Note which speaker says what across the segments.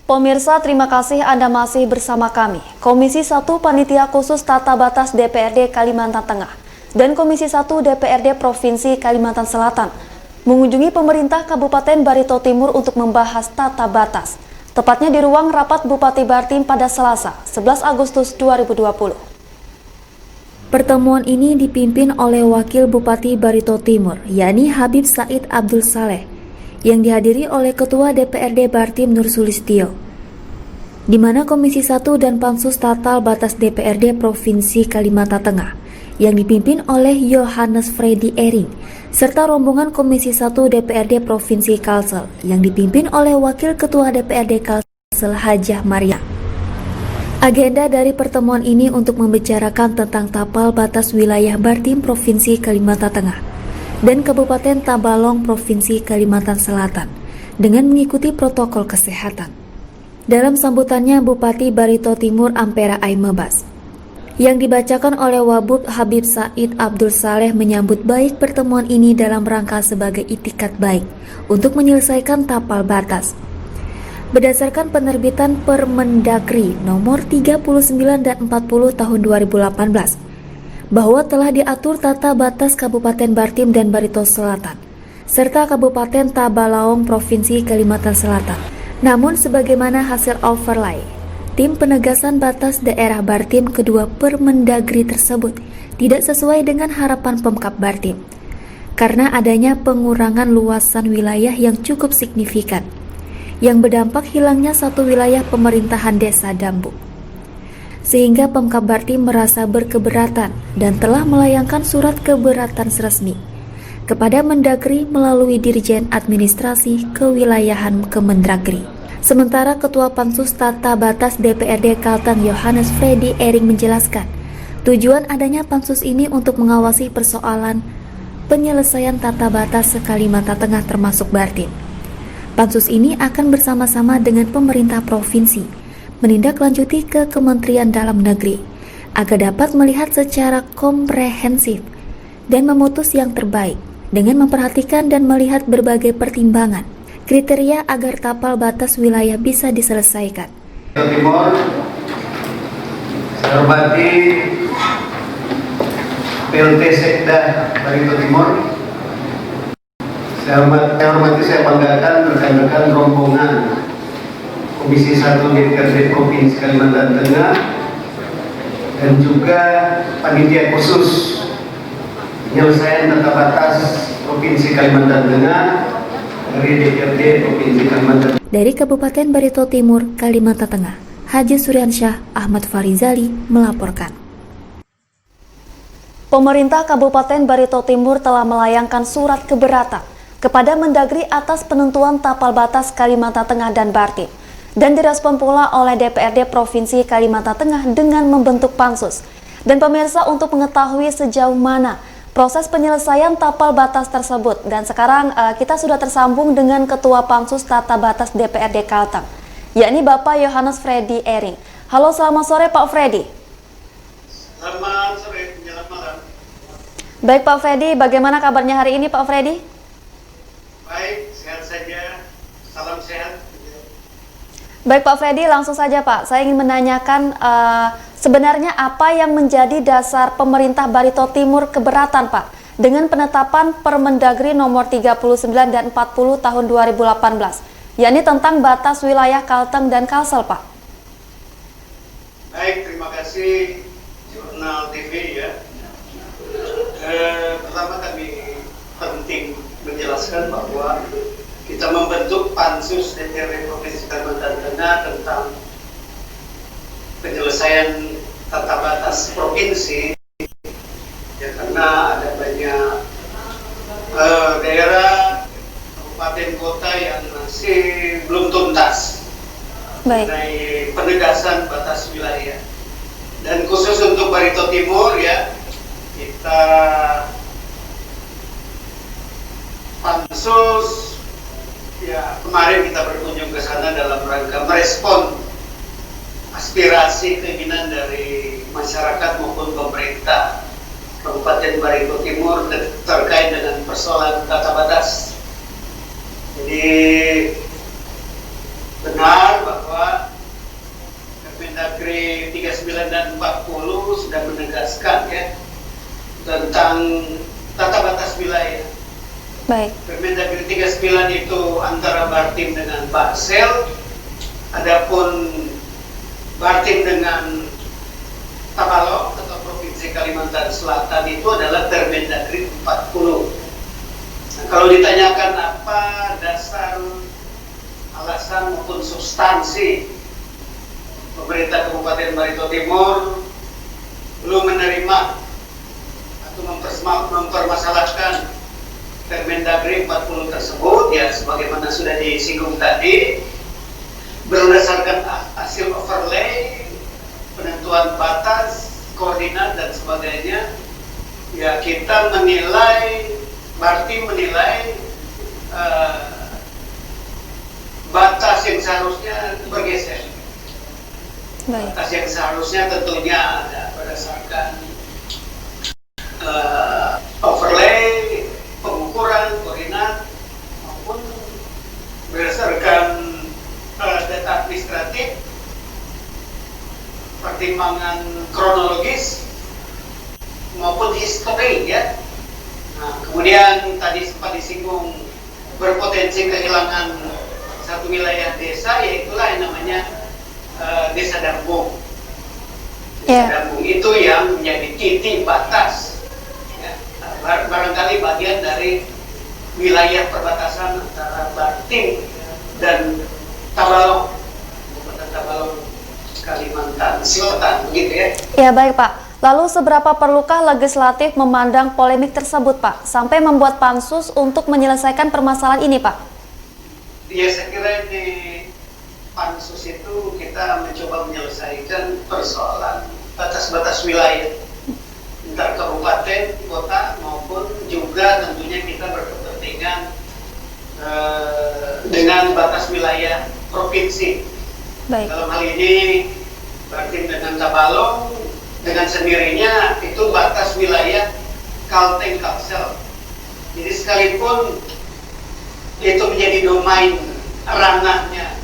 Speaker 1: Pemirsa, terima kasih Anda masih bersama kami. Komisi 1 Panitia Khusus Tata Batas DPRD Kalimantan Tengah dan Komisi 1 DPRD Provinsi Kalimantan Selatan mengunjungi pemerintah Kabupaten Barito Timur untuk membahas tata batas, tepatnya di ruang rapat Bupati Bartim pada Selasa, 11 Agustus 2020. Pertemuan ini dipimpin oleh Wakil Bupati Barito Timur, yakni Habib Said Abdul Saleh, yang dihadiri oleh Ketua DPRD Bartim Nur Sulistyo, di mana Komisi 1 dan Pansus Tatal Batas DPRD Provinsi Kalimantan Tengah, yang dipimpin oleh Yohanes Freddy Ering, serta rombongan Komisi 1 DPRD Provinsi Kalsel, yang dipimpin oleh Wakil Ketua DPRD Kalsel Hajah Maria. Agenda dari pertemuan ini untuk membicarakan tentang tapal batas wilayah Bartim Provinsi Kalimantan Tengah dan Kabupaten Tabalong Provinsi Kalimantan Selatan dengan mengikuti protokol kesehatan. Dalam sambutannya, Bupati Barito Timur Ampera Aimebas yang dibacakan oleh Wabub Habib Said Abdul Saleh menyambut baik pertemuan ini dalam rangka sebagai itikat baik untuk menyelesaikan tapal batas. Berdasarkan penerbitan Permendagri nomor 39 dan 40 tahun 2018, bahwa telah diatur tata batas Kabupaten Bartim dan Barito Selatan, serta Kabupaten Tabalaong Provinsi Kalimantan Selatan. Namun sebagaimana hasil overlay, tim penegasan batas daerah Bartim kedua Permendagri tersebut tidak sesuai dengan harapan Pemkab Bartim, karena adanya pengurangan luasan wilayah yang cukup signifikan, yang berdampak hilangnya satu wilayah pemerintahan desa Dambu. Sehingga Pemkab Bartim merasa berkeberatan dan telah melayangkan surat keberatan resmi kepada Mendagri melalui Dirjen Administrasi Kewilayahan Kemendagri. Sementara Ketua Pansus Tata Batas DPRD Kalteng Yohanes Freddy Ering menjelaskan, tujuan adanya pansus ini untuk mengawasi persoalan penyelesaian tata batas Kalimantan Tengah termasuk Bartim. Pansus ini akan bersama-sama dengan pemerintah provinsi menindaklanjuti ke Kementerian Dalam Negeri agar dapat melihat secara komprehensif dan memutus yang terbaik dengan memperhatikan dan melihat berbagai pertimbangan kriteria agar tapal batas wilayah bisa diselesaikan.
Speaker 2: Timur, saya hormati PLT Sekda Barito Timur. Saya banggakan rekan-rekan rombongan Komisi 1 DPRD Provinsi Kalimantan Tengah dan juga Panitia Khusus Penyelesaian Tata Batas Provinsi Kalimantan Tengah dari DPRD Provinsi Kalimantan Tengah.
Speaker 1: Dari Kabupaten Barito Timur, Kalimantan Tengah, Haji Suryansyah Ahmad Farizali melaporkan. Pemerintah Kabupaten Barito Timur telah melayangkan surat keberatan kepada Mendagri atas penentuan tapal batas Kalimantan Tengah dan Bartim, dan direspon pula oleh DPRD Provinsi Kalimantan Tengah dengan membentuk pansus. Dan pemirsa, untuk mengetahui sejauh mana proses penyelesaian tapal batas tersebut, dan sekarang kita sudah tersambung dengan Ketua Pansus Tata Batas DPRD Kalteng, yakni Bapak Yohanes Freddy Ering. Halo, selamat sore Pak Freddy.
Speaker 2: Selamat sore, menjelang malam.
Speaker 1: Baik Pak Freddy, bagaimana kabarnya hari ini Pak Freddy?
Speaker 2: Baik, sehat saja. Salam sehat.
Speaker 1: Baik Pak Freddy, langsung saja Pak. Saya ingin menanyakan sebenarnya apa yang menjadi dasar pemerintah Barito Timur keberatan Pak dengan penetapan Permendagri nomor 39 dan 40 tahun 2018, yakni tentang batas wilayah Kalteng dan Kalsel Pak.
Speaker 2: Baik, terima kasih Jurnal TV ya. Pertama kami penting menjelaskan bahwa kita membentuk Pansus DPRD Provinsi Kalimantan Tengah tentang penyelesaian tata batas provinsi, ya, karena ada banyak daerah, kabupaten, kota yang masih belum tuntas mengenai penegasan batas wilayah. Dan khusus untuk Barito Timur ya, kita pansus ya, kemarin kita berkunjung ke sana dalam rangka merespon aspirasi keinginan dari masyarakat maupun pemerintah Kabupaten Barito Timur terkait dengan persoalan tata batas. Jadi benar bahwa Permendagri 39 itu antara Bartim dengan Barsel, adapun Bartim dengan Tabalong atau Provinsi Kalimantan Selatan itu adalah Permendagri 40. Nah, kalau ditanyakan apa dasar, alasan maupun substansi pemerintah Kabupaten Barito Timur belum menerima atau mempermasalahkan Permendagri 40 tersebut, ya sebagaimana sudah disinggung tadi, berdasarkan hasil overlay, penentuan batas, koordinat dan sebagainya, ya kita menilai, Bartim menilai batas yang seharusnya bergeser.
Speaker 3: Baik.
Speaker 2: Batas yang seharusnya tentunya ada berdasarkan overlay, pengukuran, koordinat, maupun berdasarkan data administratif, pertimbangan kronologis, maupun histori, ya. Nah, kemudian tadi sempat disinggung berpotensi kehilangan satu wilayah desa, yaitulah yang namanya Desa Dambung. Desa Dambung itu yang menjadi titik batas, ya, barangkali bagian dari wilayah perbatasan antara Bartim dan Tabalong, Kabupaten Tabalong, Kalimantan Selatan, begitu ya.
Speaker 3: Ya baik Pak, lalu seberapa perlukah legislatif memandang polemik tersebut Pak, sampai membuat pansus untuk menyelesaikan permasalahan ini Pak?
Speaker 2: Ya saya kira di pansus itu kita mencoba menyelesaikan persoalan batas-batas wilayah antar kabupaten, kota, maupun juga tentunya kita berkepentingan dengan batas wilayah provinsi.
Speaker 3: Baik.
Speaker 2: Dalam hal ini Bartim dengan Tabalong dengan sendirinya itu batas wilayah Kalteng Kalsel. Jadi sekalipun itu menjadi domain ranahnya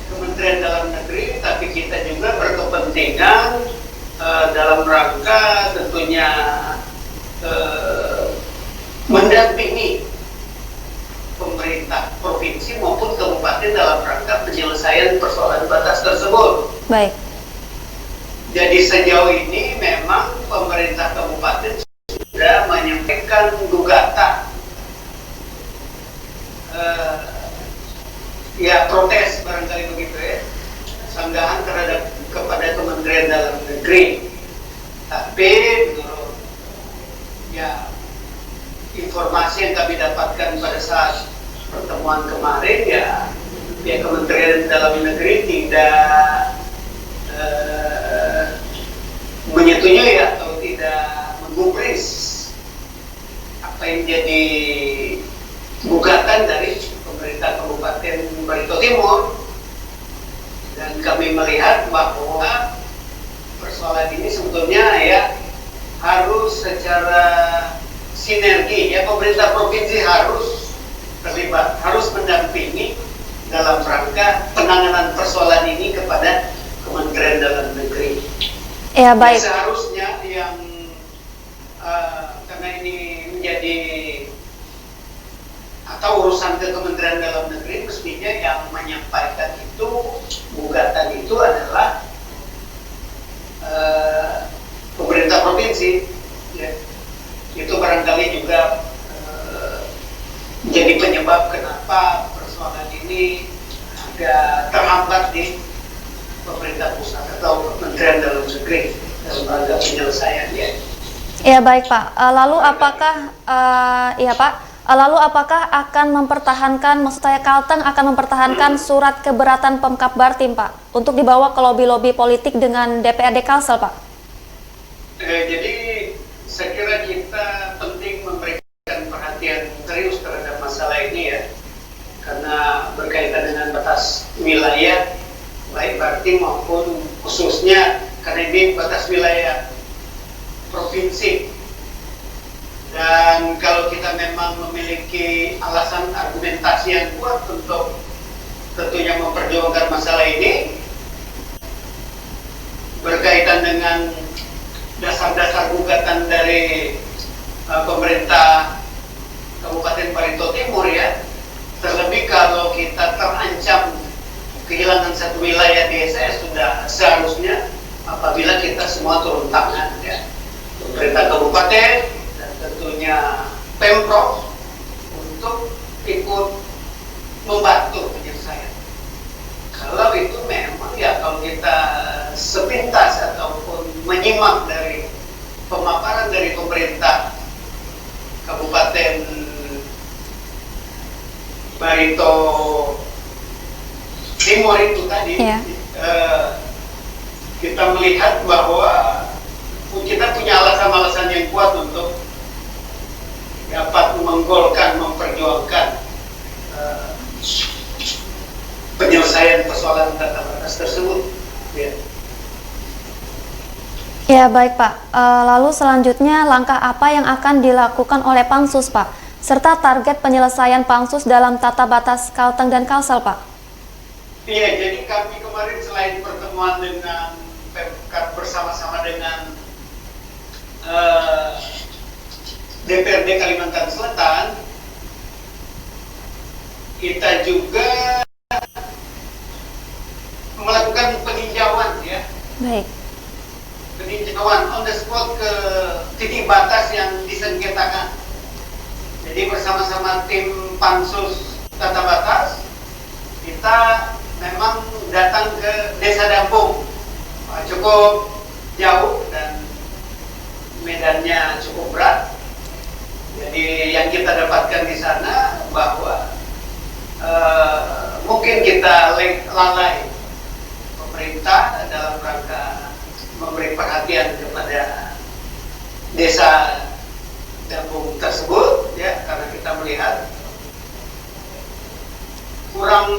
Speaker 2: Kementerian Dalam Negeri, tapi kita juga berkepentingan dalam rangka tentunya mendampingi pemerintah provinsi maupun kabupaten dalam rangka penyelesaian persoalan batas tersebut.
Speaker 3: Baik.
Speaker 2: Jadi sejauh ini memang pemerintah kabupaten sudah menyampaikan gugatan, ya protes barangkali begitu ya, sanggahan kepada Kementerian Dalam Negeri. Tapi menurut ya informasi yang kami dapatkan pada saat pertemuan kemarin, ya Kementerian Dalam Negeri tidak menyetujui atau tidak menggubris apa yang jadi gugatan dari pemerintah Kabupaten Barito Timur, dan kami melihat bahwa persoalan ini sebetulnya ya harus secara sinergi, ya pemerintah provinsi harus terlibat, harus mendampingi dalam rangka penanganan persoalan ini kepada Kementerian Dalam Negeri.
Speaker 3: Ya baik.
Speaker 2: Seharusnya yang karena ini menjadi atau urusan ke Kementerian Dalam Negeri, mestinya yang menyampaikan itu gugatan itu adalah pemerintah provinsi, ya. Itu barangkali juga jadi penyebab kenapa persoalan ini agak terhambat di pemerintah pusat atau Kementerian Dalam Negeri dalam rangka penyelesaiannya.
Speaker 3: Ya baik Pak. Lalu apakah Lalu apakah akan mempertahankan, maksud saya Kalteng akan mempertahankan surat keberatan Pemkab Bartim Pak untuk dibawa ke lobi-lobi politik dengan DPRD Kalsel Pak?
Speaker 2: Jadi saya kira kita penting memberikan perhatian serius terhadap masalah ini ya, karena berkaitan dengan batas wilayah baik Bartim maupun khususnya karena ini batas wilayah provinsi. Dan kalau kita memang memiliki alasan argumentasi yang kuat untuk tentunya memperjuangkan masalah ini berkaitan dengan dasar-dasar gugatan dari pemerintah Kabupaten Barito Timur ya. Terlebih kalau kita terancam kehilangan satu wilayah desa, sudah seharusnya apabila kita semua turun tangan ya. Pemerintah kabupaten dan tentunya Pemprov untuk ikut membantu penyelesaian. Kalau itu memang ya, kalau kita sepintas ataupun menyimak dari pemaparan dari pemerintah Kabupaten Barito Timur itu tadi, kita melihat bahwa kita punya alasan-alasan yang kuat untuk dapat menggolkan, memperjuangkan penyelesaian persoalan tata batas tersebut.
Speaker 3: Ya baik Pak, lalu selanjutnya langkah apa yang akan dilakukan oleh Pansus Pak, serta target penyelesaian Pansus dalam tata batas Kalteng dan Kalsel Pak?
Speaker 2: Iya, jadi kami kemarin selain pertemuan dengan Pemkab bersama-sama dengan DPRD Kalimantan Selatan, kita juga melakukan peninjauan ya.
Speaker 3: Baik.
Speaker 2: Peninjauan on the spot ke titik batas yang disengketakan. Jadi bersama-sama tim Pansus Tata Batas, kita memang datang ke Desa Dampung. Cukup jauh dan medannya cukup berat. Jadi yang kita dapatkan di sana bahwa mungkin kita lalai pemerintah dalam rangka memberi perhatian kepada desa Dampung tersebut ya, karena kita melihat kurang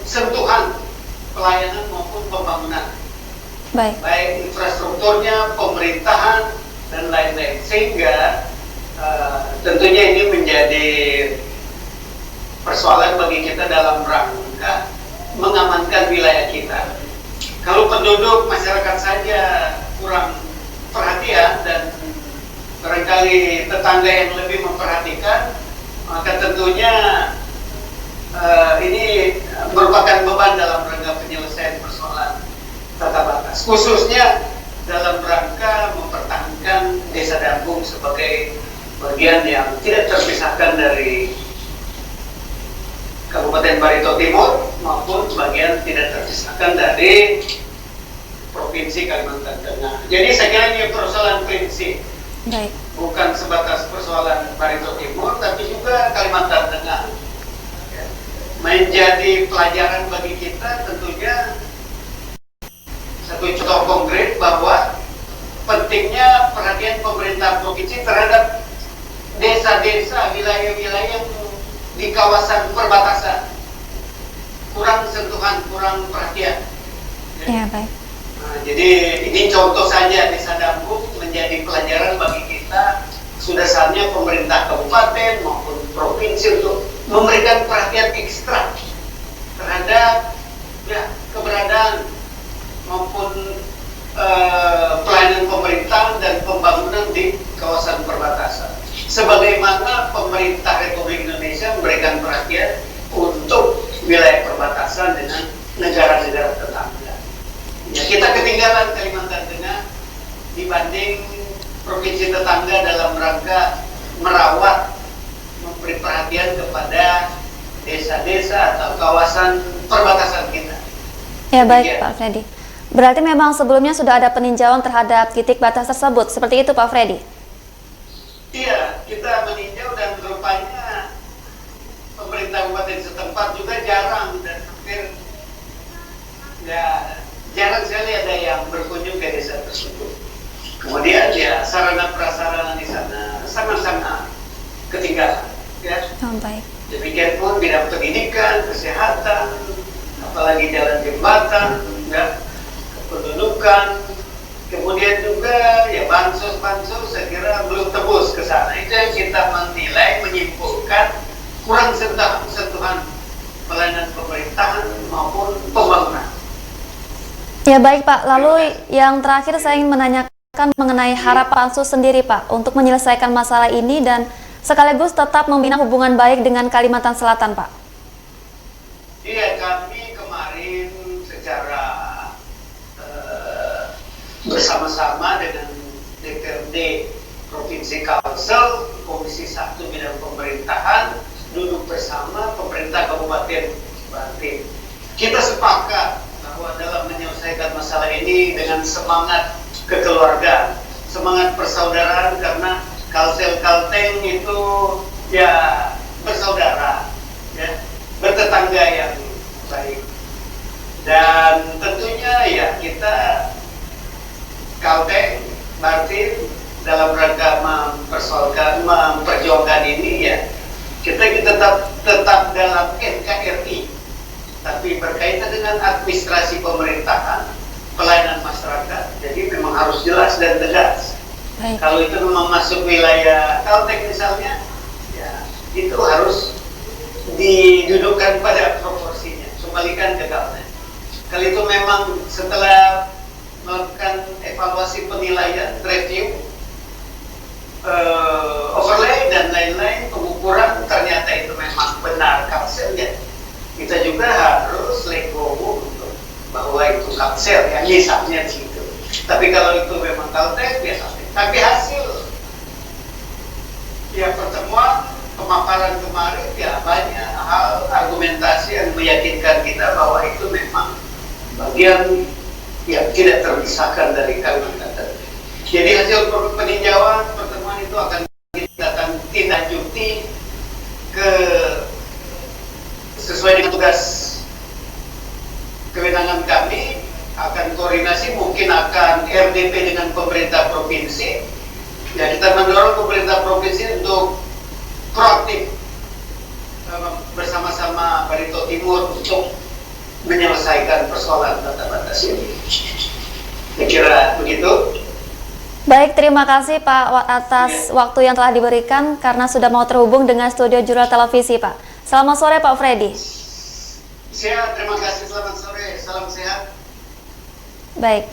Speaker 2: sentuhan pelayanan maupun pembangunan. Baik infrastrukturnya, pemerintahan dan lain-lain, sehingga tentunya ini menjadi persoalan bagi kita dalam rangka mengamankan wilayah kita. Kalau penduduk masyarakat saja kurang perhatian dan barangkali tetangga yang lebih memperhatikan, maka tentunya ini merupakan beban dalam rangka penyelesaian persoalan tata batas, khususnya dalam rangka mempertahankan Desa Dampung sebagai bagian yang tidak terpisahkan dari Kabupaten Barito Timur maupun bagian tidak terpisahkan dari Provinsi Kalimantan Tengah. Jadi saya kira ini persoalan prinsip, bukan sebatas persoalan Barito Timur, tapi juga Kalimantan Tengah. Menjadi pelajaran bagi kita tentunya satu contoh konkret bahwa pentingnya perhatian pemerintah provinsi terhadap desa-desa, wilayah-wilayah yang di kawasan perbatasan, kurang sentuhan, kurang perhatian.
Speaker 3: Ya, baik.
Speaker 2: Nah, jadi ini contoh saja Desa Dampung menjadi pelajaran bagi kita. Sudah saatnya pemerintah kabupaten maupun provinsi untuk memberikan perhatian ekstra terhadap ya, keberadaan maupun pelayanan pemerintah dan pembangunan di kawasan perbatasan. Sebagaimana pemerintah Republik Indonesia memberikan perhatian untuk wilayah perbatasan dengan negara-negara tetangga. Ya, kita ketinggalan Kalimantan Tengah dibanding provinsi tetangga dalam rangka merawat, memberi perhatian kepada desa-desa atau kawasan perbatasan kita.
Speaker 3: Ya, baik Pak Freddy. Berarti memang sebelumnya sudah ada peninjauan terhadap titik batas tersebut, seperti itu Pak Freddy?
Speaker 2: Iya, kita meninjau dan rupanya pemerintah kabupaten setempat juga jarang dan hampir ya jarang sekali ada yang berkunjung ke desa tersebut. Kemudian ya sarana prasarana di sana sangat-sangat ketinggalan. Ya.
Speaker 3: Baik.
Speaker 2: Demikian pun bidang pendidikan, kesehatan, apalagi jalan jembatan, ya, kependudukan, kemudian juga ya bansos saya kira belum tebus ke sana. Itu yang kita menilai, menyimpulkan kurang sentuhan pelayanan pemerintahan maupun pembangunan.
Speaker 3: Ya baik Pak, lalu yang terakhir saya ingin menanyakan mengenai harapan Pansus sendiri Pak untuk menyelesaikan masalah ini dan sekaligus tetap membina hubungan baik dengan Kalimantan Selatan, Pak?
Speaker 2: Iya, kami kemarin secara bersama-sama dengan DPRD Provinsi Kalsel, Komisi 1 Bidang Pemerintahan, duduk bersama pemerintah Kabupaten Banten. Kita sepakat bahwa dalam menyelesaikan masalah ini dengan semangat kekeluargaan, semangat persaudaraan, karena Kalsel-Kalteng itu ya bersaudara, ya, bertetangga yang baik. Dan tentunya ya kita Kalteng, Banten dalam rangka memperjuangkan ini ya kita tetap dalam NKRI, tapi berkaitan dengan administrasi pemerintahan, pelayanan masyarakat, jadi memang harus jelas dan tegas.
Speaker 3: Baik.
Speaker 2: Kalau itu memang masuk wilayah Kalteng misalnya, ya itu harus didudukkan pada proporsinya, kembalikan ke Kalteng. Kalau itu memang setelah melakukan evaluasi penilaian, review, overlay dan lain-lain, pengukuran, ternyata itu memang benar Kalsel, ya kita juga harus legowo untuk bahwa itu Kalsel, ya misalnya di situ. Tapi kalau itu memang Kalteng, ya Kalteng. Tapi hasil ya pertemuan pemaparan kemarin, ya banyak hal argumentasi yang meyakinkan kita bahwa itu memang bagian yang tidak terpisahkan dari Kalimantan. Jadi hasil peninjauan pertemuan itu akan kita tindak lanjuti ke sesuai dengan tugas kewenangan kami, akan koordinasi, mungkin akan RDP dengan pemerintah provinsi. Ya kita mendorong pemerintah provinsi untuk proaktif bersama-sama Barito Timur untuk menyelesaikan persoalan batas ini. Saya kira begitu.
Speaker 3: Baik, terima kasih Pak atas waktu yang telah diberikan karena sudah mau terhubung dengan studio Jurnal Televisi, Pak. Selamat sore Pak Freddy.
Speaker 2: Siap, terima kasih, selamat sore, salam sehat.
Speaker 3: Baik.